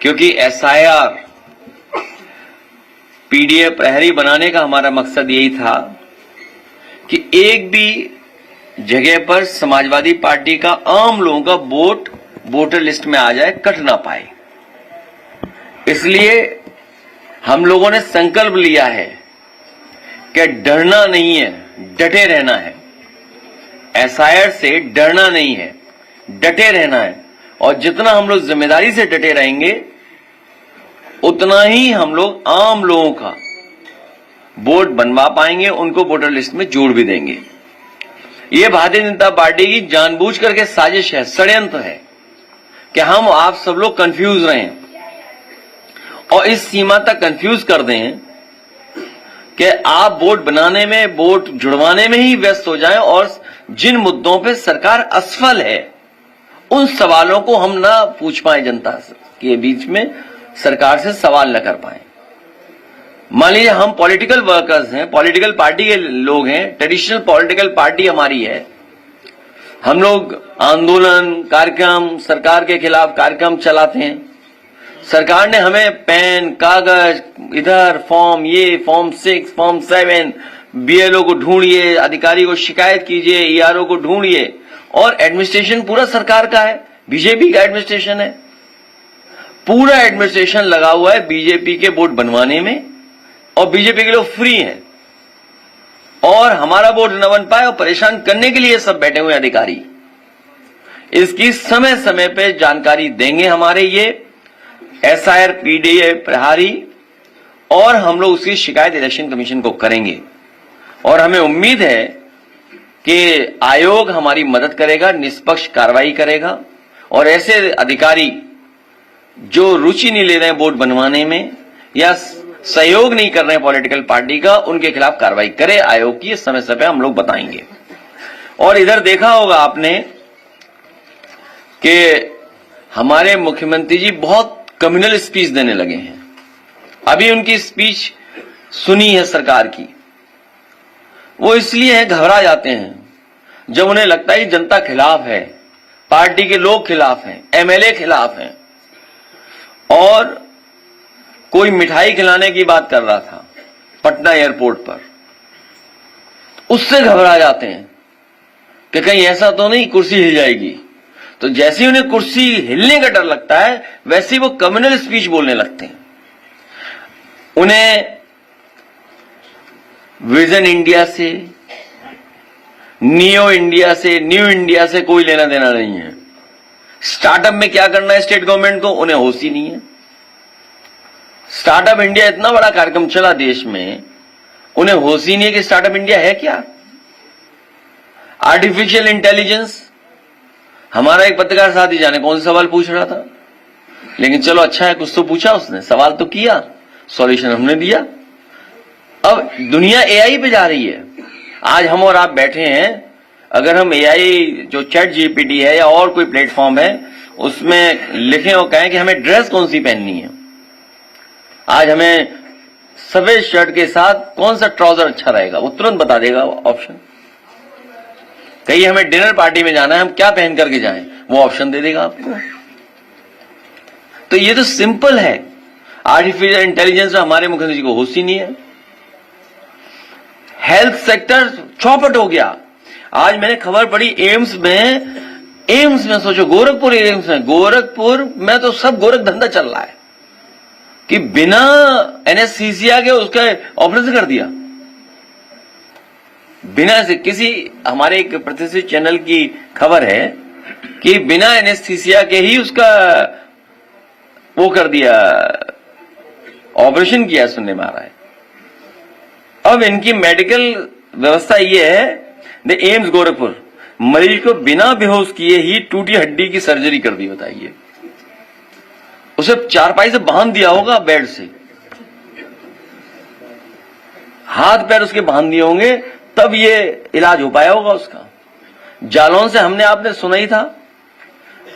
क्योंकि SIR PDA प्रहरी बनाने का हमारा मकसद यही था कि एक भी जगह पर समाजवादी पार्टी का आम लोगों का वोट वोटर लिस्ट में आ जाए, कट ना पाए। इसलिए हम लोगों ने संकल्प लिया है कि डरना नहीं है, डटे रहना है। एसआईआर से डरना नहीं है, डटे रहना है। और जितना हम लोग जिम्मेदारी से डटे रहेंगे, उतना ही हम लोग आम लोगों का वोट बनवा पाएंगे, उनको वोटर लिस्ट में जोड़ भी देंगे। ये भारतीय जनता पार्टी की जानबूझ करके साजिश है, षड्यंत्र है कि हम आप सब लोग कंफ्यूज रहें और इस सीमा तक कंफ्यूज कर दें कि आप वोट बनाने में, वोट जुड़वाने में ही व्यस्त हो जाएं और जिन मुद्दों पे सरकार असफल है उन सवालों को हम ना पूछ पाए, जनता के बीच में सरकार से सवाल न कर पाए। मान लीजिए हम पॉलिटिकल वर्कर्स हैं, पॉलिटिकल पार्टी के लोग हैं, ट्रेडिशनल पॉलिटिकल पार्टी हमारी है। हम लोग आंदोलन कार्यक्रम, सरकार के खिलाफ कार्यक्रम चलाते हैं। सरकार ने हमें पेन, कागज, इधर फॉर्म, ये फॉर्म 6, फॉर्म 7, बीएलओ को ढूंढिए, अधिकारी को शिकायत कीजिए, ईआरओ को ढूंढिए, और एडमिनिस्ट्रेशन पूरा सरकार का है, बीजेपी का एडमिनिस्ट्रेशन है। पूरा एडमिनिस्ट्रेशन लगा हुआ है बीजेपी के वोट बनवाने में, और बीजेपी के लोग फ्री हैं और हमारा वोट न बन पाए और परेशान करने के लिए सब बैठे हुए अधिकारी। इसकी समय समय पे जानकारी देंगे हमारे ये एसआईआर पीडीए प्रहरी, और हम लोग उसकी शिकायत इलेक्शन कमीशन को करेंगे। और हमें उम्मीद है कि आयोग हमारी मदद करेगा, निष्पक्ष कार्रवाई करेगा, और ऐसे अधिकारी जो रुचि नहीं ले रहे हैं वोट बनवाने में या सहयोग नहीं कर रहे हैं पॉलिटिकल पार्टी का, उनके खिलाफ कार्रवाई करे आयोग की। समय समय हम लोग बताएंगे। और इधर देखा होगा आपने कि हमारे मुख्यमंत्री जी बहुत कम्युनल स्पीच देने लगे हैं। अभी उनकी स्पीच सुनी है सरकार की, वो इसलिए है घबरा जाते हैं जब उन्हें लगता है जनता खिलाफ है, पार्टी के लोग खिलाफ हैं, एमएलए खिलाफ हैं। और कोई मिठाई खिलाने की बात कर रहा था पटना एयरपोर्ट पर, उससे घबरा जाते हैं कि कहीं ऐसा तो नहीं कुर्सी हिल जाएगी। तो जैसे ही उन्हें कुर्सी हिलने का डर लगता है, वैसे ही वो कम्युनल स्पीच बोलने लगते हैं। उन्हें विजन इंडिया से, न्यू इंडिया से कोई लेना देना नहीं है। स्टार्टअप में क्या करना है स्टेट गवर्नमेंट को, उन्हें होश ही नहीं है। स्टार्टअप इंडिया इतना बड़ा कार्यक्रम चला देश में, उन्हें होश ही नहीं है कि स्टार्टअप इंडिया है क्या। आर्टिफिशियल इंटेलिजेंस, हमारा एक पत्रकार साथी जाने कौन सा सवाल पूछ रहा था, लेकिन चलो अच्छा है कुछ तो पूछा उसने, सवाल तो किया, सॉल्यूशन हमने दिया। अब दुनिया एआई पे जा रही है। आज हम और आप बैठे हैं, अगर हम एआई जो चैट जीपीटी है या और कोई प्लेटफॉर्म है उसमें लिखें और कहें कि हमें ड्रेस कौन सी पहननी है, आज हमें सफेद शर्ट के साथ कौन सा ट्राउजर अच्छा रहेगा, वो तुरंत बता देगा ऑप्शन। कहीं हमें डिनर पार्टी में जाना है, हम क्या पहन करके जाएं, वो ऑप्शन दे देगा आपको। तो ये तो सिंपल है। आर्टिफिशियल इंटेलिजेंस हमारे मुख्यमंत्री जी को होश ही नहीं है। हेल्थ सेक्टर चौपट हो गया। आज मैंने खबर पड़ी एम्स में सोचो, गोरखपुर में तो सब गोरख धंधा चल रहा है कि बिना एनेस्थीसिया के उसका ऑपरेशन कर दिया, बिना से। किसी हमारे एक प्रतिष्ठित चैनल की खबर है कि बिना एनेस्थीसिया के ही उसका वो कर दिया, ऑपरेशन किया, सुनने में आ रहा है। अब इनकी मेडिकल व्यवस्था ये है, द एम्स गोरखपुर मरीज को बिना बेहोश किए ही टूटी हड्डी की सर्जरी कर दी। बताइए, उसे चारपाई से बांध दिया होगा, बेड से हाथ पैर उसके बांध दिए होंगे, तब ये इलाज हो पाया होगा उसका। जालौन से हमने आपने सुना ही था,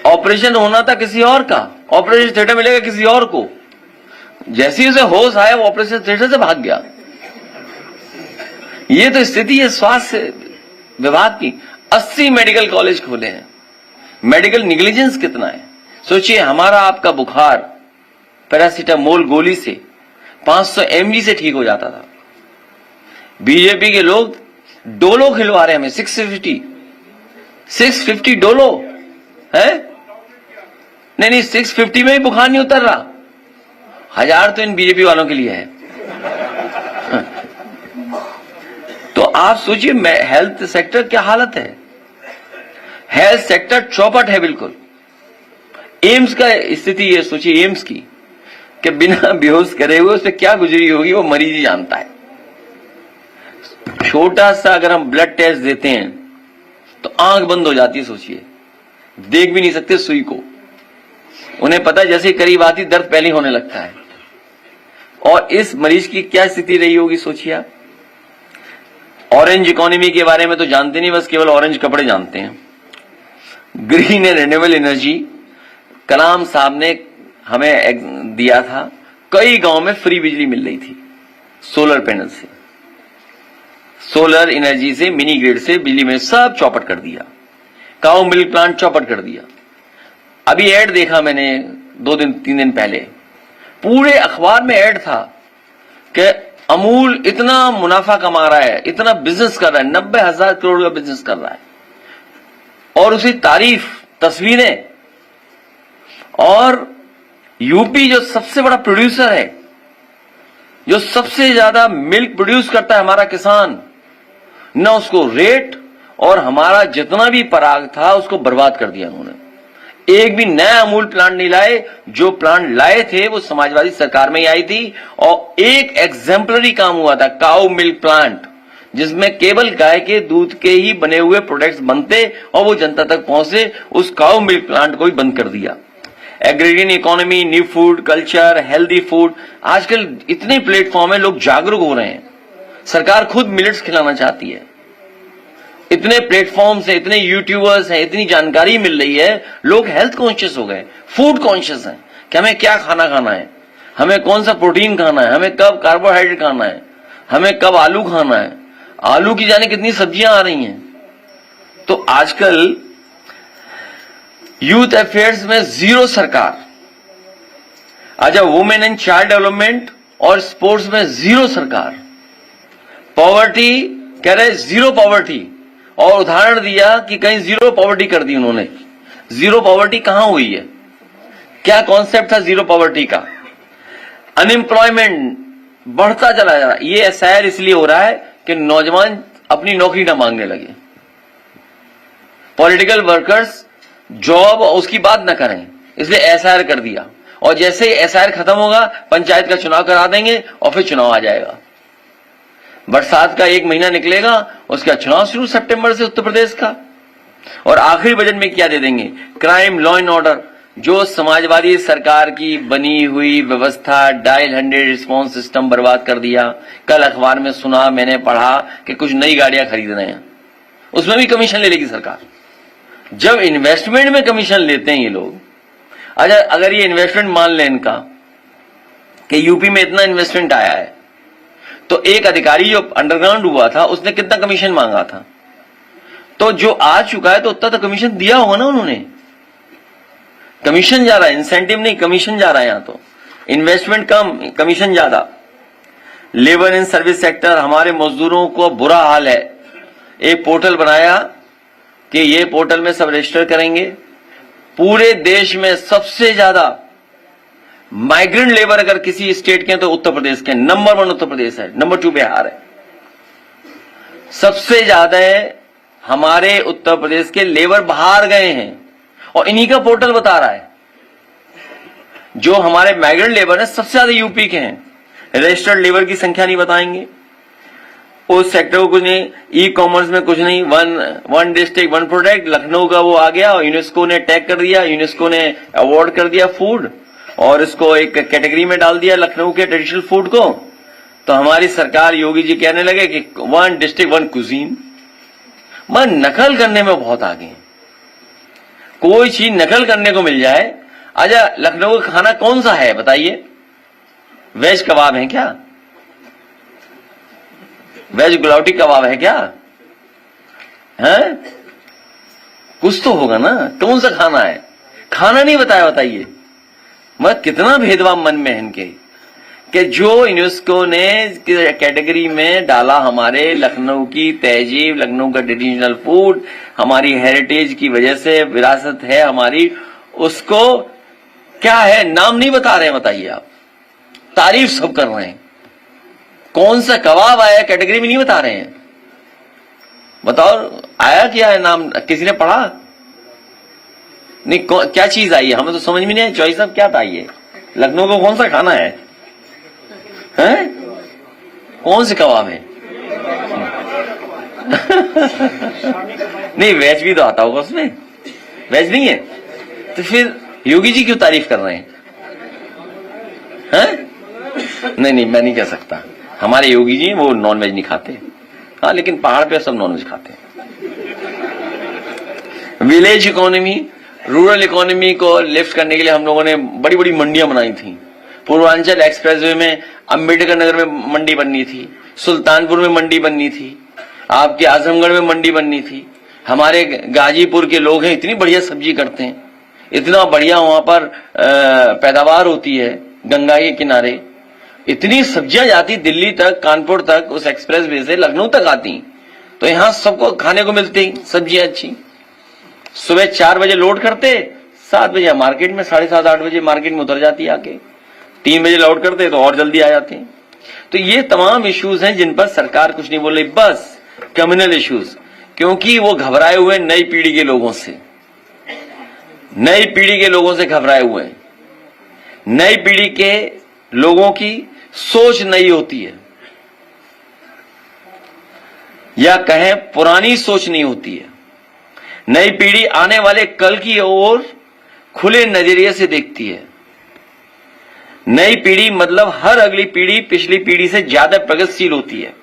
ऑपरेशन होना था किसी और का, ऑपरेशन थिएटर मिलेगा किसी और को। जैसे ही उसे होश आया वो ऑपरेशन थिएटर से भाग गया। ये तो स्थिति है स्वास्थ्य विभाग की। 80 मेडिकल कॉलेज खोले हैं। मेडिकल निग्लिजेंस कितना है सोचिए। हमारा आपका बुखार पैरासीटामोल गोली से 500 mg से ठीक हो जाता था। बीजेपी के लोग डोलो खिलवा रहे हैं हमें, 650 डोलो है। नहीं 650 में भी बुखार नहीं उतर रहा। 1000 तो इन बीजेपी वालों के लिए है। तो आप सोचिए हेल्थ सेक्टर क्या हालत है। हेल्थ सेक्टर चौपट है बिल्कुल। एम्स का स्थिति ये सोचिए, एम्स की, कि बिना बेहोश करे हुए उससे क्या गुजरी होगी वो मरीज ही जानता है। छोटा सा अगर हम ब्लड टेस्ट देते हैं तो आंख बंद हो जाती है। सोचिए, देख भी नहीं सकते सुई को। उन्हें पता है जैसे ही करीब आती दर्द पहले होने लगता है। और इस मरीज की क्या स्थिति रही होगी सोचिए आप। ऑरेंज इकोनॉमी के बारे में तो जानते नहीं, बस केवल ऑरेंज कपड़े जानते हैं। ग्रीन एंड रिन्यूएबल एनर्जी कलाम साहब ने हमें दिया था। कई गांव में फ्री बिजली मिल रही थी सोलर पैनल से, सोलर एनर्जी से, मिनी ग्रिड से बिजली में सब चौपट कर दिया। काऊ मिल्क प्लांट चौपट कर दिया। अभी ऐड देखा मैंने 2-3 दिन पहले, पूरे अखबार में ऐड था कि अमूल इतना मुनाफा कमा रहा है, इतना बिजनेस कर रहा है, 90,000 करोड़ का बिजनेस कर रहा है। और उसी तारीफ, तस्वीरें। और यूपी जो सबसे बड़ा प्रोड्यूसर है, जो सबसे ज्यादा मिल्क प्रोड्यूस करता है हमारा किसान, न उसको रेट, और हमारा जितना भी पराग था उसको बर्बाद कर दिया उन्होंने। एक भी नया अमूल प्लांट नहीं लाए। जो प्लांट लाए थे वो समाजवादी सरकार में ही आई थी। और एक एग्जेम्पलरी काम हुआ था, काऊ मिल्क प्लांट, जिसमें केवल गाय के दूध के ही बने हुए प्रोडक्ट्स बनते और वो जनता तक पहुंचे। उस काऊ मिल्क प्लांट को ही बंद कर दिया। Agrarian economy, new food culture, healthy food, आजकल इतने प्लेटफॉर्म है, लोग जागरूक हो रहे हैं। सरकार खुद मिलेट्स खिलाना चाहती है। इतने प्लेटफॉर्म्स हैं, इतने यूट्यूबर्स हैं, इतनी जानकारी मिल रही है, लोग हेल्थ कॉन्शियस हो गए, फूड कॉन्शियस हैं कि हमें क्या खाना है, हमें कौन सा प्रोटीन खाना है, हमें कब कार्बोहाइड्रेट खाना है, हमें कब आलू खाना है। आलू की जाने कितनी सब्जियां आ रही हैं। तो आजकल यूथ अफेयर्स में जीरो सरकार। अच्छा, वुमेन एंड चाइल्ड डेवलपमेंट और स्पोर्ट्स में जीरो सरकार। पॉवर्टी कह रहे जीरो पॉवर्टी, और उदाहरण दिया कि कहीं जीरो पॉवर्टी कर दी उन्होंने। जीरो पॉवर्टी कहां हुई है, क्या कॉन्सेप्ट था जीरो पॉवर्टी का। अनएम्प्लॉयमेंट बढ़ता चला जा रहा है। ये एसआईआर इसलिए हो रहा है कि नौजवान अपनी नौकरी ना मांगने लगे, पॉलिटिकल वर्कर्स जॉब उसकी बात ना करें, इसलिए एसआईआर कर दिया। और जैसे ही एसआईआर खत्म होगा पंचायत का चुनाव करा देंगे और फिर चुनाव आ जाएगा। बरसात का 1 महीना निकलेगा, उसका चुनाव शुरू सितंबर से उत्तर प्रदेश का। और आखिरी बजट में क्या दे देंगे, क्राइम लॉ एंड ऑर्डर, जो समाजवादी सरकार की बनी हुई व्यवस्था, डायल 100 रिस्पॉन्स सिस्टम बर्बाद कर दिया। कल अखबार में सुना, मैंने पढ़ा कि कुछ नई गाड़ियां खरीद रहे हैं, उसमें भी कमीशन ले लेगी सरकार। जब इन्वेस्टमेंट में कमीशन लेते हैं ये लोग। अच्छा, अगर ये इन्वेस्टमेंट मान लें इनका कि यूपी में इतना इन्वेस्टमेंट आया है, तो एक अधिकारी जो अंडरग्राउंड हुआ था उसने कितना कमीशन मांगा था, तो जो आ चुका है तो उतना तो कमीशन दिया होगा ना उन्होंने। कमीशन जा रहा है, इंसेंटिव नहीं, कमीशन जा रहा है। यहां तो इन्वेस्टमेंट कम, कमीशन ज्यादा। लेबर एंड सर्विस सेक्टर, हमारे मजदूरों को बुरा हाल है। एक पोर्टल बनाया कि ये पोर्टल में सब रजिस्टर करेंगे। पूरे देश में सबसे ज्यादा माइग्रेंट लेबर अगर किसी स्टेट के हैं तो उत्तर प्रदेश के। नंबर 1 उत्तर प्रदेश है, नंबर 2 बिहार है। सबसे ज्यादा हमारे उत्तर प्रदेश के लेबर बाहर गए हैं और इन्हीं का पोर्टल बता रहा है। जो हमारे माइग्रेंट लेबर है सबसे ज्यादा यूपी के हैं। रजिस्टर्ड लेबर की संख्या नहीं बताएंगे, उस सेक्टर को कुछ नहीं, ई कॉमर्स में कुछ नहीं। One district one product, Lucknow का वो आ गया और यूनेस्को ने टैग कर दिया, यूनेस्को ने अवार्ड कर दिया फूड, और इसको एक कैटेगरी में डाल दिया लखनऊ के ट्रेडिशनल फूड को। तो हमारी सरकार, योगी जी कहने लगे कि 1 डिस्ट्रिक्ट 1 कुजीन। मैं नकल करने में बहुत आगे हैं, कोई चीज नकल करने को मिल जाए। अच्छा, लखनऊ का खाना कौन सा है बताइए? वेज कबाब है क्या? वेज गुलावटी कबाब है क्या? है कुछ तो होगा ना, कौन सा खाना है? खाना नहीं बताया, बताइए। मगर कितना भेदभाव मन में है इनके, कि जो यूनेस्को ने कैटेगरी में डाला हमारे लखनऊ की तहजीब, लखनऊ का ट्रेडिशनल फूड, हमारी हेरिटेज की वजह से विरासत है हमारी, उसको क्या है नाम नहीं बता रहे हैं। बताइए आप, तारीफ सब कर रहे हैं, कौन सा कबाब आया कैटेगरी में नहीं बता रहे हैं। बताओ आया क्या है नाम, किसी ने पढ़ा नहीं? क्या चीज आई है हमें तो समझ में नहीं आई। चॉइस साहब क्या था ये, लखनऊ को कौन सा खाना है? हैं? कौन से कबाब है? नहीं वेज भी तो आता होगा उसमें, वेज नहीं है तो फिर योगी जी क्यों तारीफ कर रहे हैं? हैं? नहीं मैं नहीं कह सकता, हमारे योगी जी वो नॉन वेज नहीं खाते। हाँ लेकिन पहाड़ पे सब नॉन वेज खाते हैं। विलेज इकोनॉमी, रूरल इकोनॉमी को लिफ्ट करने के लिए हम लोगों ने बड़ी बड़ी मंडियां बनाई थी। पूर्वांचल एक्सप्रेसवे में अंबेडकर नगर में मंडी बननी थी, सुल्तानपुर में मंडी बननी थी, आपके आजमगढ़ में मंडी बननी थी। हमारे गाजीपुर के लोग हैं, इतनी बढ़िया सब्जी करते हैं, इतना बढ़िया वहां पर पैदावार होती है गंगा के किनारे, इतनी सब्जियां जाती दिल्ली तक, कानपुर तक, उस एक्सप्रेसवे से लखनऊ तक आती, तो यहां सबको खाने को मिलती सब्जियां अच्छी। सुबह 4 बजे लोड करते, 7 बजे मार्केट में, 7:30-8 बजे मार्केट में उतर जाती आके, 3 बजे लोड करते तो और जल्दी आ जाते हैं। तो ये तमाम इश्यूज हैं जिन पर सरकार कुछ नहीं बोल रही, बस कम्युनल इश्यूज, क्योंकि वो घबराए हुए नई पीढ़ी के लोगों से, नई पीढ़ी के लोगों से घबराए हुए हैं। नई पीढ़ी के लोगों की सोच नई होती है, या कहें पुरानी सोच नहीं होती है। नई पीढ़ी आने वाले कल की ओर खुले नजरिए से देखती है। नई पीढ़ी मतलब हर अगली पीढ़ी पिछली पीढ़ी से ज्यादा प्रगतिशील होती है।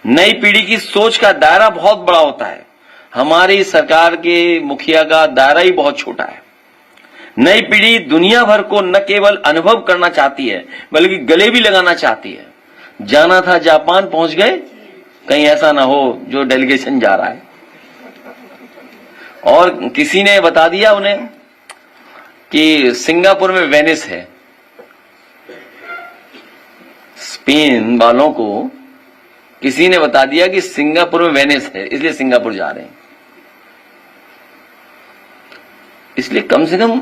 नई पीढ़ी की सोच का दायरा बहुत बड़ा होता है, हमारी सरकार के मुखिया का दायरा ही बहुत छोटा है। नई पीढ़ी दुनिया भर को न केवल अनुभव करना चाहती है बल्कि गले भी लगाना चाहती है। जाना था जापान, पहुंच गए, कहीं ऐसा ना हो जो डेलीगेशन जा रहा है। और किसी ने बता दिया उन्हें कि सिंगापुर में वेनिस है। स्पेन वालों को किसी ने बता दिया कि सिंगापुर में वेनिस है, इसलिए सिंगापुर जा रहे हैं। इसलिए कम से कम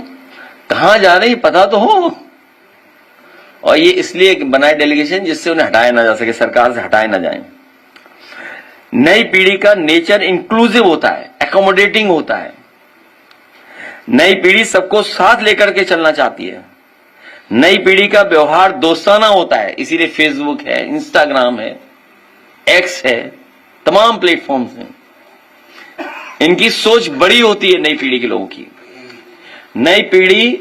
कहां जा रहे हैं पता तो हो। और ये इसलिए बनाए डेलीगेशन जिससे उन्हें हटाया ना जा सके, सरकार से हटाए ना जाए। नई पीढ़ी का नेचर इंक्लूसिव होता है, एकोमोडेटिंग होता है। नई पीढ़ी सबको साथ लेकर के चलना चाहती है। नई पीढ़ी का व्यवहार दोस्ताना होता है, इसीलिए फेसबुक है, इंस्टाग्राम है, एक्स है, तमाम प्लेटफॉर्म्स हैं। इनकी सोच बड़ी होती है नई पीढ़ी के लोगों की। नई पीढ़ी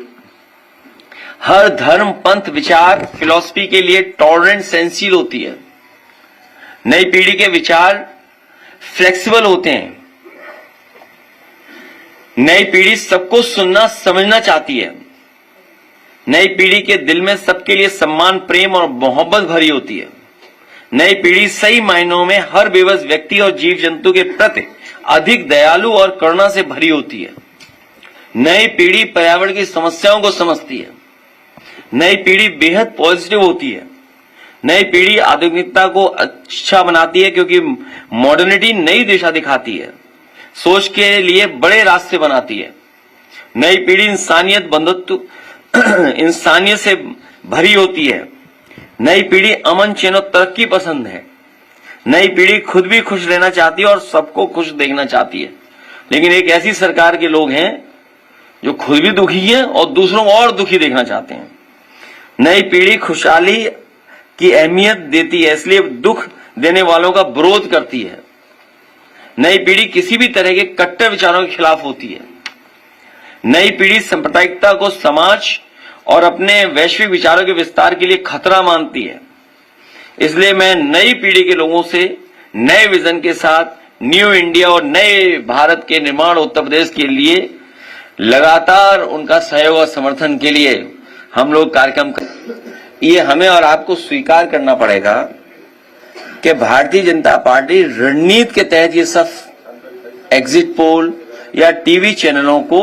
हर धर्म, पंथ, विचार, फिलॉसफी के लिए टॉलरेंट, सेंसिबल होती है। नई पीढ़ी के विचार फ्लेक्सिबल होते हैं। नई पीढ़ी सबको सुनना, समझना चाहती है। नई पीढ़ी के दिल में सबके लिए सम्मान, प्रेम और मोहब्बत भरी होती है। नई पीढ़ी सही मायनों में हर बेबस व्यक्ति और जीव जंतु के प्रति अधिक दयालु और करुणा से भरी होती है। नई पीढ़ी पर्यावरण की समस्याओं को समझती है। नई पीढ़ी बेहद पॉजिटिव होती है। नई पीढ़ी आधुनिकता को अच्छा बनाती है क्योंकि मॉडर्निटी नई दिशा दिखाती है, सोच के लिए बड़े रास्ते बनाती है। नई पीढ़ी इंसानियत, बंधुत्व, इंसानियत से भरी होती है। नई पीढ़ी अमन, चैन और तरक्की पसंद है। नई पीढ़ी खुद भी खुश रहना चाहती है और सबको खुश देखना चाहती है। लेकिन एक ऐसी सरकार के लोग हैं जो खुद भी दुखी हैं और दूसरों को और दुखी देखना चाहते हैं। नई पीढ़ी खुशहाली की अहमियत देती है, इसलिए दुख देने वालों का विरोध करती है। नई पीढ़ी किसी भी तरह के कट्टर विचारों के खिलाफ होती है। नई पीढ़ी सांप्रदायिकता को समाज और अपने वैश्विक विचारों के विस्तार के लिए खतरा मानती है। इसलिए मैं नई पीढ़ी के लोगों से नए विजन के साथ न्यू इंडिया और नए भारत के निर्माण उत्तर प्रदेश के लिए लगातार उनका सहयोग और समर्थन के लिए हम लोग कार्यक्रम कर, ये हमें और आपको स्वीकार करना पड़ेगा कि भारतीय जनता पार्टी रणनीति के तहत ये सब एग्जिट पोल या टीवी चैनलों को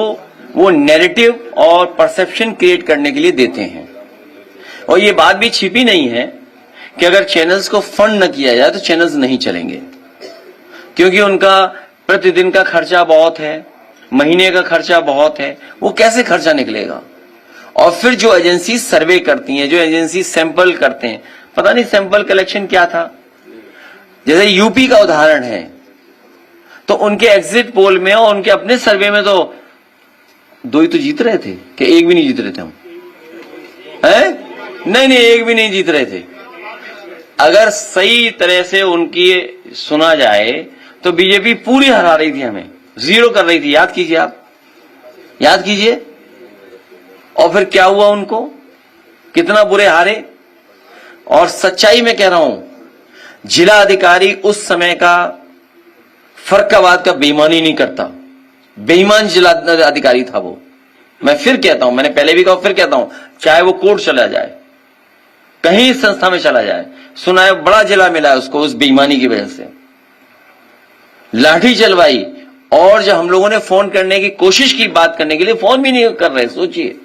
वो नैरेटिव और परसेप्शन क्रिएट करने के लिए देते हैं। और ये बात भी छिपी नहीं है कि अगर चैनल्स को फंड न किया जाए तो चैनल्स नहीं चलेंगे, क्योंकि उनका प्रतिदिन का खर्चा बहुत है, महीने का खर्चा बहुत है, वो कैसे खर्चा निकलेगा। और फिर जो एजेंसी सर्वे करती हैं, जो एजेंसी सैंपल करते हैं, पता नहीं सैंपल कलेक्शन क्या था, जैसे यूपी का उदाहरण है, तो उनके एग्जिट पोल में और उनके अपने सर्वे में तो 2 ही तो जीत रहे थे, कि एक भी नहीं जीत रहे थे हम, हैं? नहीं, एक भी नहीं जीत रहे थे। अगर सही तरह से उनकी सुना जाए तो बीजेपी पूरी हरा रही थी, हमें 0 कर रही थी। याद कीजिए, आप याद कीजिए। और फिर क्या हुआ, उनको कितना बुरे हारे। और सच्चाई में कह रहा हूं, जिला अधिकारी उस समय का फर्रुखाबाद का बेईमानी नहीं करता, बेईमान जिला अधिकारी था वो। मैं फिर कहता हूं, मैंने पहले भी कहा, फिर कहता हूं, चाहे वो कोर्ट चला जाए, कहीं संस्था में चला जाए, सुना है बड़ा जिला मिला है उसको उस बेईमानी की वजह से, लाठी चलवाई। और जब हम लोगों ने फोन करने की कोशिश की, बात करने के लिए, फोन भी नहीं कर रहे, सोचिए,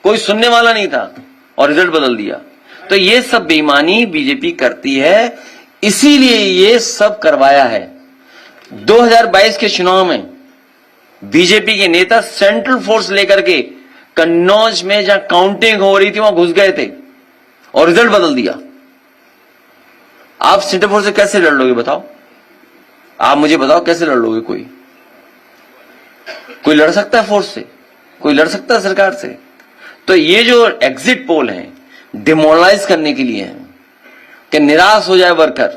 कोई सुनने वाला नहीं था, और रिजल्ट बदल दिया। तो ये सब बेईमानी बीजेपी करती है, इसीलिए ये सब करवाया है। 2022 के चुनाव में बीजेपी के नेता सेंट्रल फोर्स लेकर के कन्नौज में जहां काउंटिंग हो रही थी वहां घुस गए थे और रिजल्ट बदल दिया। आप सेंट्रल फोर्स से कैसे लड़ लोगे, बताओ? आप मुझे बताओ, कैसे लड़ लोगे? कोई लड़ सकता है फोर्स से? कोई लड़ सकता है सरकार से? तो ये जो एग्जिट पोल है, डिमोरलाइज करने के लिए है कि निराश हो जाए वर्कर।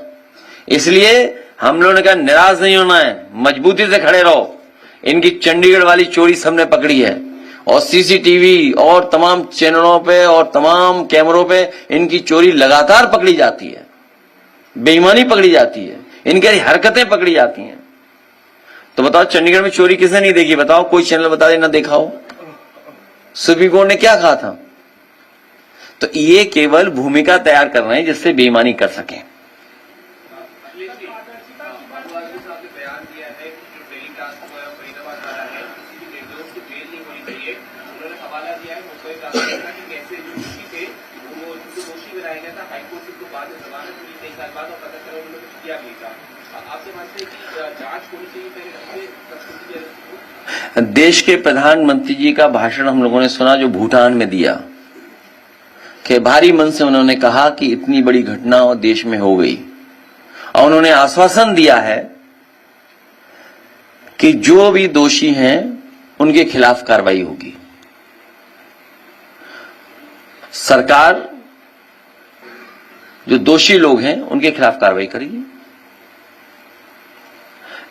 इसलिए हम लोगों ने कहा निराश नहीं होना है, मजबूती से खड़े रहो। इनकी चंडीगढ़ वाली चोरी सबने पकड़ी है, और सीसीटीवी और तमाम चैनलों पे और तमाम कैमरों पे इनकी चोरी लगातार पकड़ी जाती है, बेईमानी पकड़ी जाती है, इनकी हरकतें पकड़ी जाती हैं। तो बताओ, चंडीगढ़ में चोरी किसने नहीं देखी? बताओ, कोई चैनल बता देना देखा हो। सुप्रीम कोर्ट ने क्या कहा था? तो ये केवल भूमिका तैयार कर रहे हैं जिससे बेईमानी कर सकें। देश के प्रधानमंत्री जी का भाषण हम लोगों ने सुना, जो भूटान में दिया, कि भारी मन से उन्होंने कहा कि इतनी बड़ी घटना और देश में हो गई, और उन्होंने आश्वासन दिया है कि जो भी दोषी हैं उनके खिलाफ कार्रवाई होगी। सरकार जो दोषी लोग हैं उनके खिलाफ कार्रवाई करेगी।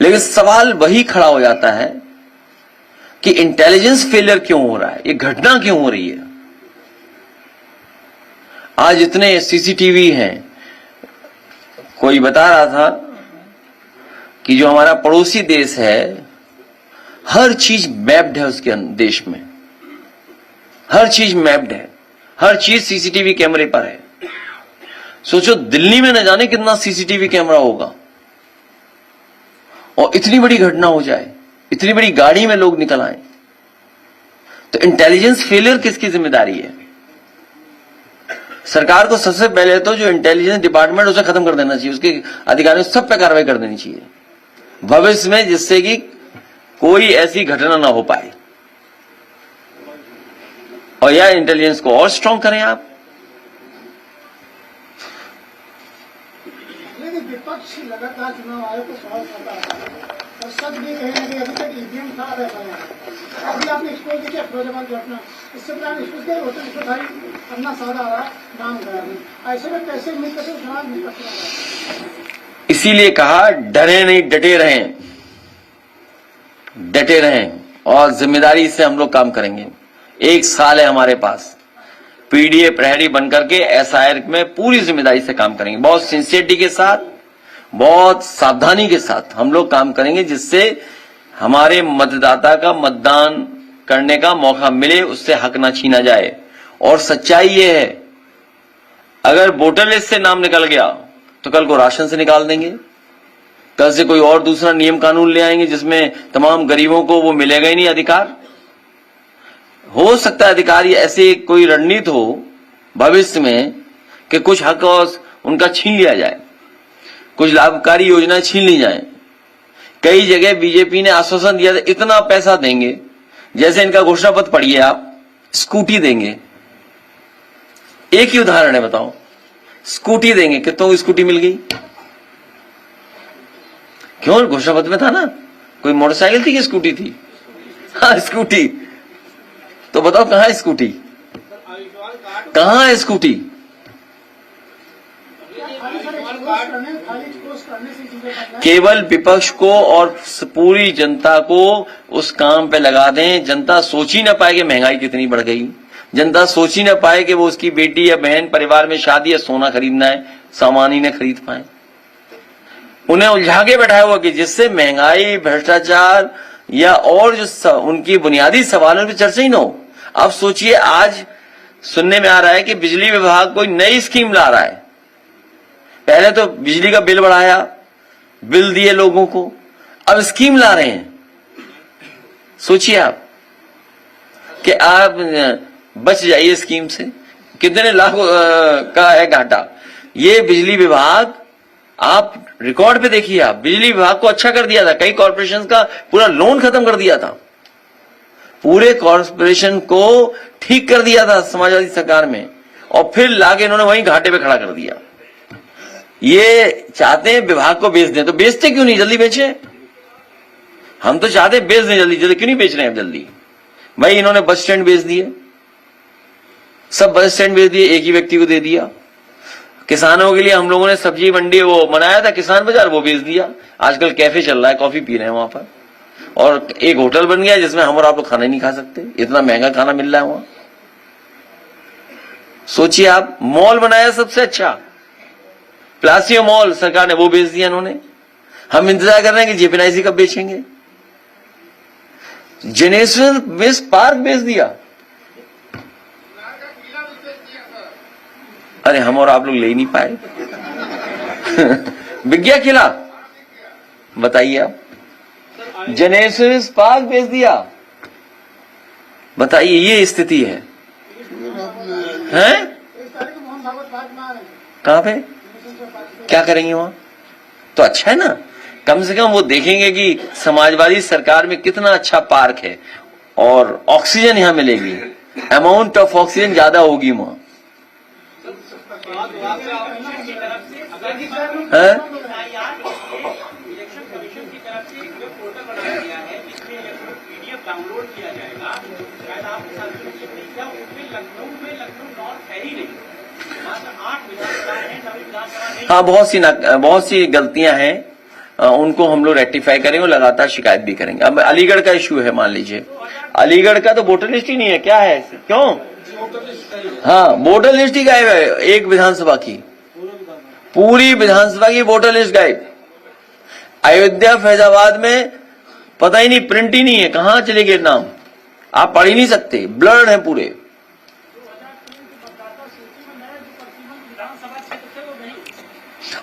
लेकिन सवाल वही खड़ा हो जाता है कि इंटेलिजेंस फेलियर क्यों हो रहा है, ये घटना क्यों हो रही है। आज इतने सीसीटीवी हैं, कोई बता रहा था कि जो हमारा पड़ोसी देश है, हर चीज मैप्ड है उसके देश में, हर चीज मैप्ड है, हर चीज सीसीटीवी कैमरे पर है। सोचो, दिल्ली में न जाने कितना सीसीटीवी कैमरा होगा, और इतनी बड़ी घटना हो जाए, इतनी बड़ी गाड़ी में लोग निकल आए। तो इंटेलिजेंस फेलियर किसकी जिम्मेदारी है? सरकार को सबसे पहले तो जो इंटेलिजेंस डिपार्टमेंट उसे खत्म कर देना चाहिए, उसके अधिकारियों सब पे कार्रवाई कर देनी चाहिए भविष्य में, जिससे कि कोई ऐसी घटना ना हो पाए। और यह इंटेलिजेंस को और स्ट्रांग करें आप। विपक्ष लगातार चुनाव आयोग को सवाल करता है, और सच भी कहेंगे अभी तक ईवीएम था रहता है। अभी आपने एक्सपोज किया फिरोजाबाद की घटना, इससे पहले एक्सपोज किया होटल भाई अन्ना सादा आ रहा नाम गया नहीं, ऐसे में कैसे उम्मीद करते चुनाव नहीं कर सकता। इसीलिए कहा डरे नहीं, डटे रहें, डटे रहें, और जिम्मेदारी से हम लोग काम करेंगे। 1 साल है हमारे पास, पीडीए प्रहरी बनकर के एसआईआर में पूरी जिम्मेदारी से काम करेंगे, बहुत सिंसियरिटी के साथ, बहुत सावधानी के साथ हम लोग काम करेंगे, जिससे हमारे मतदाता का मतदान करने का मौका मिले, उससे हक ना छीना जाए। और सच्चाई ये है, अगर वोटर लिस्ट से नाम निकल गया तो कल को राशन से निकाल देंगे, कल से कोई और दूसरा नियम कानून ले आएंगे जिसमें तमाम गरीबों को वो मिलेगा ही नहीं अधिकार। हो सकता है अधिकारी ऐसे कोई रणनीति हो भविष्य में कि कुछ हक और उनका छीन लिया जाए, कुछ लाभकारी योजनाएं छीन ली जाएं। कई जगह बीजेपी ने आश्वासन दिया था इतना पैसा देंगे, जैसे इनका घोषणा पत्र पढ़िए आप, स्कूटी देंगे। एक ही उदाहरण है, बताओ, स्कूटी देंगे, कितनों को स्कूटी मिल गई? क्यों? घोषणा पत्र में था ना। कोई मोटरसाइकिल थी कि स्कूटी थी? हाँ, स्कूटी। तो बताओ कहां है स्कूटी? कहां है स्कूटी? केवल विपक्ष को और पूरी जनता को उस काम पे लगा दें। जनता सोच ही ना पाए कि महंगाई कितनी बढ़ गई। जनता सोच ही ना पाए कि वो उसकी बेटी या बहन परिवार में शादी या सोना खरीदना है, सामान ही न खरीद पाए। उन्हें उलझा के बैठाया हुआ कि जिससे महंगाई, भ्रष्टाचार या और जो उनकी बुनियादी सवालों पर चर्चा ही न हो। अब सोचिए, आज सुनने में आ रहा है कि बिजली विभाग कोई नई स्कीम ला रहा है। पहले तो बिजली का बिल बढ़ाया, बिल दिए लोगों को, अब स्कीम ला रहे हैं। सोचिए आप कि आप बच जाइए स्कीम से, कितने लाख का है घाटा। ये बिजली विभाग, आप रिकॉर्ड पे देखिए, आप बिजली विभाग को अच्छा कर दिया था, कई कॉर्पोरेशन का पूरा लोन खत्म कर दिया था, पूरे कॉर्पोरेशन को ठीक कर दिया था समाजवादी सरकार में, और फिर लाके इन्होंने वहीं घाटे पे खड़ा कर दिया। ये चाहते हैं विभाग को बेच दें, तो बेचते क्यों नहीं? जल्दी बेचे। हम तो चाहते हैं बेच दें जल्दी जल्दी, क्यों नहीं बेच रहे हैं जल्दी? भाई इन्होंने बस स्टैंड बेच दिए, सब बस स्टैंड बेच दिए, एक ही व्यक्ति को दे दिया। किसानों के लिए हम लोगों ने सब्जी मंडी वो बनाया था, किसान बाजार, वो बेच दिया। आजकल कैफे चल रहा है, कॉफी पी रहे हैं वहां पर, और एक होटल बन गया जिसमें हम और आप लोग खाना ही नहीं खा सकते, इतना महंगा खाना मिल रहा है वहां। सोचिए आप, मॉल बनाया सबसे अच्छा, प्लासियो मॉल सरकार ने, वो बेच दिया इन्होंने। हम इंतजार कर रहे हैं कि जेपीएनआईसी कब बेचेंगे। जेनेरेशन वेस्ट पार्क बेच दिया। अरे हम और आप लोग ले ही नहीं पाए। विज्ञा किला, बताइए आप, जेनेरेशन पार्क बेच दिया। बताइए, ये स्थिति है। हैं? कहां पे? क्या करेंगे वहां? तो अच्छा है ना, कम से कम वो देखेंगे कि समाजवादी सरकार में कितना अच्छा पार्क है, और ऑक्सीजन यहां मिलेगी, अमाउंट ऑफ ऑक्सीजन ज्यादा होगी वहां। है? हाँ, बहुत सी गलतियां हैं, उनको हम लोग रेक्टिफाई करेंगे और लगातार शिकायत भी करेंगे। अब अलीगढ़ का इश्यू है, मान लीजिए अलीगढ़ का तो वोटर लिस्ट ही नहीं है, क्या है, क्यों? हाँ, वोटर लिस्ट ही गायब है, एक विधानसभा की, पूरी विधानसभा की वोटर लिस्ट गायब। अयोध्या, फैजाबाद में पता ही नहीं, प्रिंट ही नहीं है, कहां चले गए नाम, आप पढ़ ही नहीं सकते, ब्लर्ड है पूरे।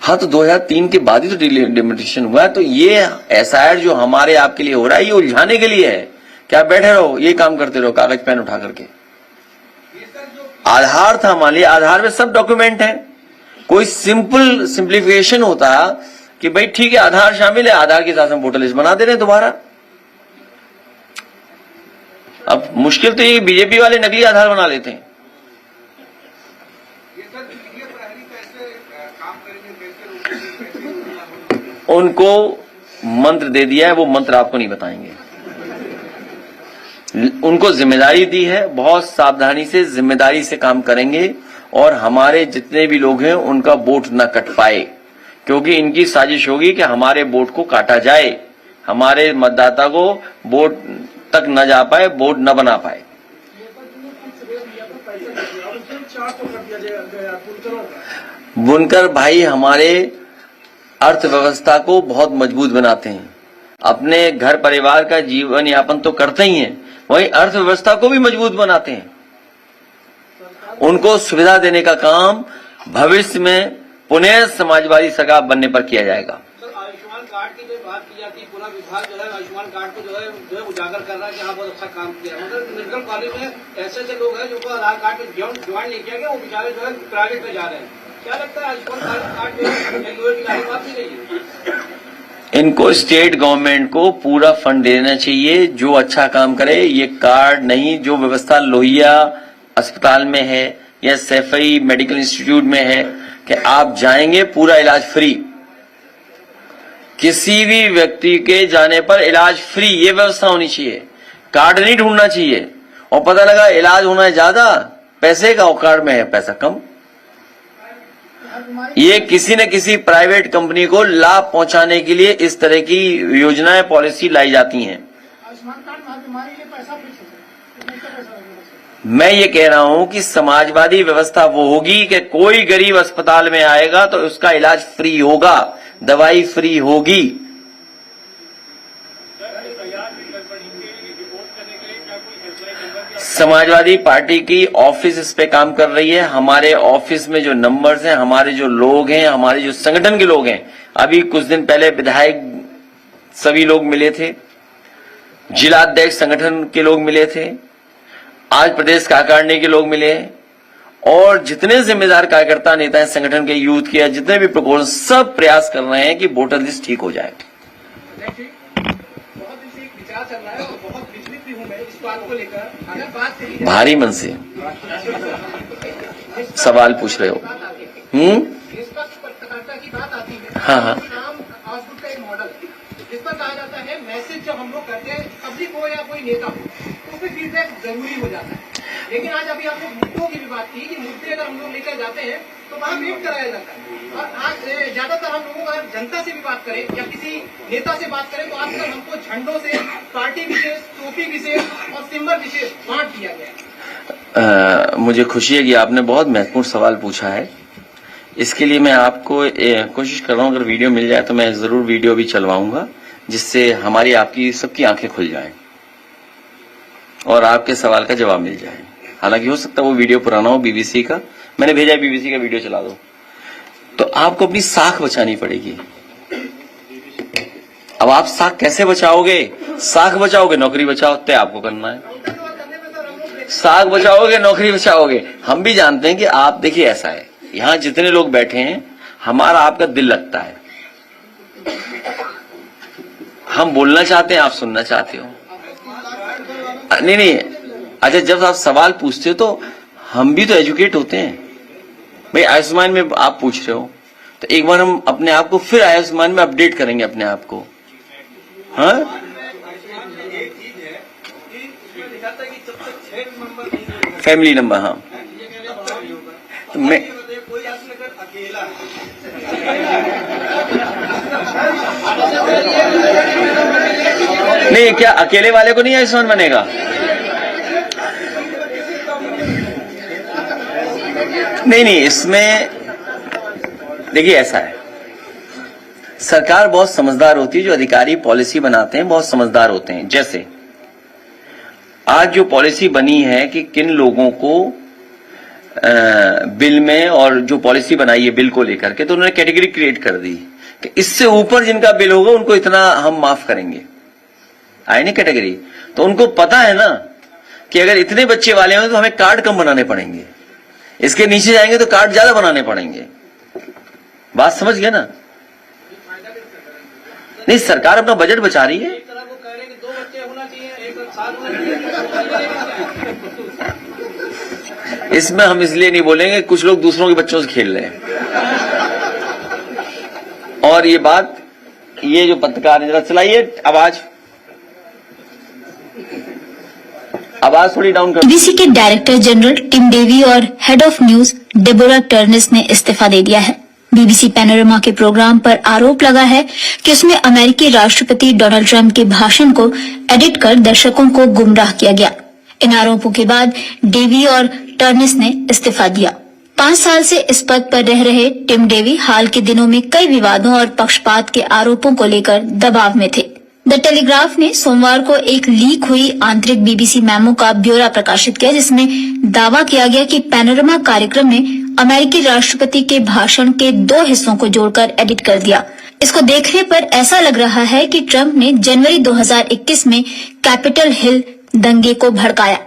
हाँ, तो 2003 के बाद ही तो डिलिमिटेशन हुआ है। तो ये एसआईआर जो हमारे आपके लिए हो रहा है, ये उलझाने के लिए है कि आप बैठे रहो, ये काम करते रहो कागज पेन उठा करके। आधार था, मान लिया आधार में सब डॉक्यूमेंट है, कोई सिंपल सिंप्लीफिकेशन होता कि भाई ठीक है आधार शामिल है, आधार के साथ हम वोटर लिस्ट बना दे रहे हैं दोबारा। अब मुश्किल तो ये बीजेपी वाले नकली आधार बना लेते हैं। उनको मंत्र दे दिया है, वो मंत्र आपको नहीं बताएंगे। उनको जिम्मेदारी दी है, बहुत सावधानी से जिम्मेदारी से काम करेंगे, और हमारे जितने भी लोग हैं उनका वोट न कट पाए, क्योंकि इनकी साजिश होगी कि हमारे वोट को काटा जाए, हमारे मतदाता को वोट तक न जा पाए, वोट न बना पाए। बुनकर भाई हमारे अर्थव्यवस्था को बहुत मजबूत बनाते हैं, अपने घर परिवार का जीवन यापन तो करते ही हैं, वहीं अर्थव्यवस्था को भी मजबूत बनाते हैं। उनको सुविधा देने का काम भविष्य में पुनः समाजवादी सरकार बनने पर किया जाएगा। आयुष्मान कार्ड की जो बात की जाती है, पूरा विभाग जो है आयुष्मान कार्ड को जो है उजागर कर रहा है कि हाँ बहुत अच्छा काम किया, मगर मेडिकल कॉलेज में ऐसे लोग हैं जिनको आधार कार्ड में ज्वाइन नहीं किया गया, वो बेचारे जो है प्राइवेट में जा रहे हैं। क्या लगता है आयुष्मान कार्ड जो है की गाड़ी बात नहीं रही है? इनको स्टेट गवर्नमेंट को पूरा फंड देना चाहिए, जो अच्छा काम करे। ये कार्ड नहीं, जो व्यवस्था लोहिया अस्पताल में है या सैफई मेडिकल इंस्टीट्यूट में है कि आप जाएंगे पूरा इलाज फ्री, किसी भी व्यक्ति के जाने पर इलाज फ्री, ये व्यवस्था होनी चाहिए। कार्ड नहीं ढूंढना चाहिए और पता लगा इलाज होना है ज्यादा पैसे का और कार्ड में है पैसा कम। ये किसी न किसी प्राइवेट कंपनी को लाभ पहुंचाने के लिए इस तरह की योजनाएं पॉलिसी लाई जाती हैं। आयुष्मान कार्ड में हमारे लिए पैसा फिक्स होता है, पैसा लगेगा। मैं ये कह रहा हूं कि समाजवादी व्यवस्था वो होगी कि कोई गरीब अस्पताल में आएगा तो उसका इलाज फ्री होगा, दवाई फ्री होगी। समाजवादी पार्टी की ऑफिस इस पे काम कर रही है। हमारे ऑफिस में जो नंबर्स हैं, हमारे जो लोग हैं, हमारे जो संगठन के लोग हैं, अभी कुछ दिन पहले विधायक सभी लोग मिले थे, जिलाध्यक्ष संगठन के लोग मिले थे, आज प्रदेश कार्यकारिणी के लोग मिले, और जितने जिम्मेदार कार्यकर्ता नेता हैं संगठन के, यूथ के, जितने भी प्रकोष्ठ, सब प्रयास कर रहे हैं कि वोटर लिस्ट ठीक हो जाए। बहुत दिन से एक विचार चल रहा है और बहुत विचलित भी हूं मैं इस बात को लेकर। अगर बात करी भारी मन से सवाल पूछ रहे हो। निष्पक्ष पत्रकारिता की बात आती है, हाँ हाँ, नाम आउटपुट का एक मॉडल जिस पर कहा जाता है मैसेज जब हम लोग करते हैं, पब्लिक हो या कोई नेता हो, तो फिर फीडबैक जरूरी हो जाता है। लेकिन आज अभी आप लोग मुद्दों की भी बात की कि मुद्दे अगर हम लोग लेकर जाते हैं तो वहाँ वेट कराया जाता है। और आज ज्यादातर हम लोगों को अगर जनता से भी बात करें या किसी नेता से बात करें तो आजकल हमको झंडों से पार्टी विशेष, टोपी विशेष और सिंबल विशेष बांट दिया गया। मुझे खुशी है कि आपने बहुत महत्वपूर्ण सवाल पूछा है। इसके लिए मैं आपको कोशिश कर रहा हूं, अगर वीडियो मिल जाए तो मैं जरूर वीडियो भी चलवाऊंगा, जिससे हमारी आपकी सबकी आंखें खुल जाएं और आपके सवाल का जवाब मिल जाए। हालांकि हो सकता है वो वीडियो पुराना हो, बीबीसी का, मैंने भेजा है, बीबीसी का वीडियो चला दो। तो आपको अपनी साख बचानी पड़ेगी। अब आप साख कैसे बचाओगे? साख बचाओगे, नौकरी बचाओ, तय आपको करना है। साख बचाओगे, नौकरी बचाओगे। हम भी जानते हैं कि आप, देखिए ऐसा है, यहां जितने लोग बैठे हैं, हमारा आपका दिल लगता है, हम बोलना चाहते हैं, आप सुनना चाहते हो। नहीं, अच्छा, जब आप सवाल पूछते हो तो हम भी तो एजुकेट होते हैं भाई। आयुष्मान में आप पूछ रहे हो तो एक बार हम अपने आप को फिर आयुष्मान में अपडेट करेंगे अपने आप को। हाँ, फैमिली नंबर, हाँ, तो मैं नहीं, क्या अकेले वाले को नहीं आयुष्मान बनेगा? नहीं, इसमें देखिए ऐसा है, सरकार बहुत समझदार होती है, जो अधिकारी पॉलिसी बनाते हैं बहुत समझदार होते हैं। जैसे आज जो पॉलिसी बनी है कि किन लोगों को बिल में, और जो पॉलिसी बनाई है बिल को लेकर के, तो उन्होंने कैटेगरी क्रिएट कर दी कि इससे ऊपर जिनका बिल होगा उनको इतना हम माफ करेंगे। आई नहीं कैटेगरी, तो उनको पता है ना कि अगर इतने बच्चे वाले होंगे तो हमें कार्ड कम बनाने पड़ेंगे, इसके नीचे जाएंगे तो कार्ड ज्यादा बनाने पड़ेंगे। बात समझ गए ना? नहीं, सरकार अपना बजट बचा रही है। एक तरह को कह रहे हैं कि 2 बच्चे होना चाहिए, एक साथ होना चाहिए। इसमें हम इसलिए नहीं बोलेंगे, कुछ लोग दूसरों के बच्चों से खेल रहे हैं। और ये बात, ये जो पत्रकार है, जरा चलाइए आवाज थोड़ी डाउन कर। बीबीसी के डायरेक्टर जनरल टिम डेवी और हेड ऑफ न्यूज डेबोरा टर्नेस ने इस्तीफा दे दिया है। बीबीसी पैनोरमा के प्रोग्राम पर आरोप लगा है कि उसमें अमेरिकी राष्ट्रपति डोनाल्ड ट्रंप के भाषण को एडिट कर दर्शकों को गुमराह किया गया। इन आरोपों के बाद डेवी और टर्नेस ने इस्तीफा दिया। 5 साल से इस पद पर रह रहे टिम डेवी हाल के दिनों में कई विवादों और पक्षपात के आरोपों को लेकर दबाव में थे। द टेलीग्राफ ने सोमवार को एक लीक हुई आंतरिक बीबीसी मेमो का ब्यौरा प्रकाशित किया, जिसमें दावा किया गया कि पैनोरमा कार्यक्रम में अमेरिकी राष्ट्रपति के भाषण के 2 हिस्सों को जोड़कर एडिट कर दिया। इसको देखने पर ऐसा लग रहा है कि ट्रंप ने जनवरी 2021 में कैपिटल हिल दंगे को भड़काया।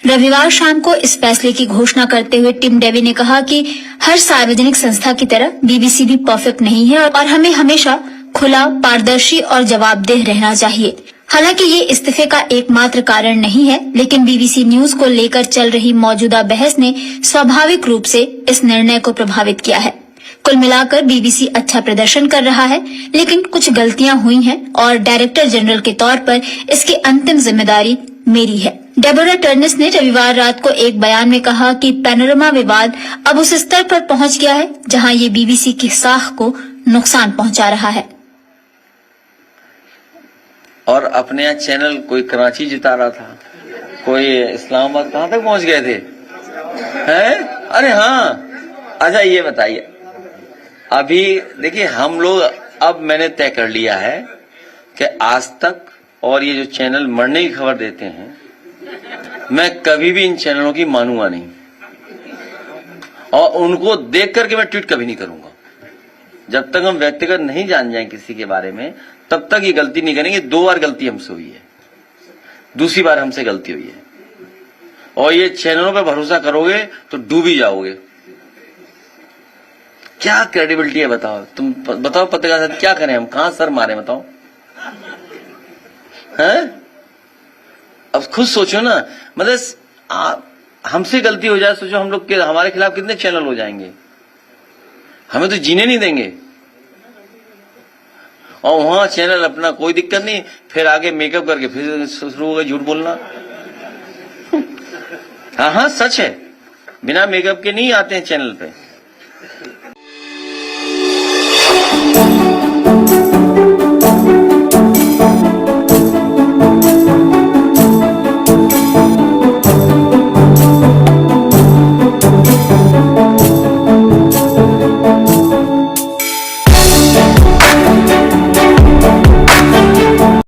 रविवार शाम को इस फैसले की घोषणा करते हुए टिम डेवी ने कहा कि हर सार्वजनिक संस्था की तरह बीबीसी भी परफेक्ट नहीं है और हमें हमेशा खुला, पारदर्शी और जवाबदेह रहना चाहिए। हालांकि ये इस्तीफे का एकमात्र कारण नहीं है, लेकिन बीबीसी न्यूज को लेकर चल रही मौजूदा बहस ने स्वाभाविक रूप से इस निर्णय को प्रभावित किया है। कुल मिलाकर बीबीसी अच्छा प्रदर्शन कर रहा है, लेकिन कुछ गलतियां हुई हैं और डायरेक्टर जनरल के तौर पर इसकी अंतिम जिम्मेदारी मेरी है। डेबोरा टर्नेस ने रविवार रात को एक बयान में कहा कि पैनोरमा विवाद अब उस स्तर पर पहुंच गया है जहां ये बीबीसी की साख को नुकसान पहुंचा रहा है। और अपने यहाँ चैनल कोई कराची जिता रहा था, कोई इस्लामाबाद, कहां तक पहुंच गए थे हैं? अरे हाँ, अच्छा ये बताइए, अभी देखिए हम लोग, अब मैंने तय कर लिया है कि आज तक और ये जो चैनल मरने की खबर देते हैं, मैं कभी भी इन चैनलों की मानूंगा नहीं और उनको देख करके मैं ट्वीट कभी नहीं करूंगा। जब तक हम व्यक्तिगत नहीं जान जाएं किसी के बारे में, तब तक ये गलती नहीं करेंगे। 2 बार गलती हमसे हुई है, दूसरी बार हमसे गलती हुई है और ये चैनलों पर भरोसा करोगे तो डूब ही जाओगे। क्या क्रेडिबिलिटी है बताओ, तुम बताओ पत्रकार साहब, क्या करें हम, कहां सर मारे बताओ हैं? अब खुद सोचो ना, मतलब हमसे गलती हो जाए, सोचो हम लोग के हमारे खिलाफ कितने चैनल हो जाएंगे, हमें तो जीने नहीं देंगे। और वहां चैनल अपना कोई दिक्कत नहीं, फिर आगे मेकअप करके फिर शुरू हो गए झूठ बोलना। हाँ हाँ सच है, बिना मेकअप के नहीं आते हैं चैनल पे।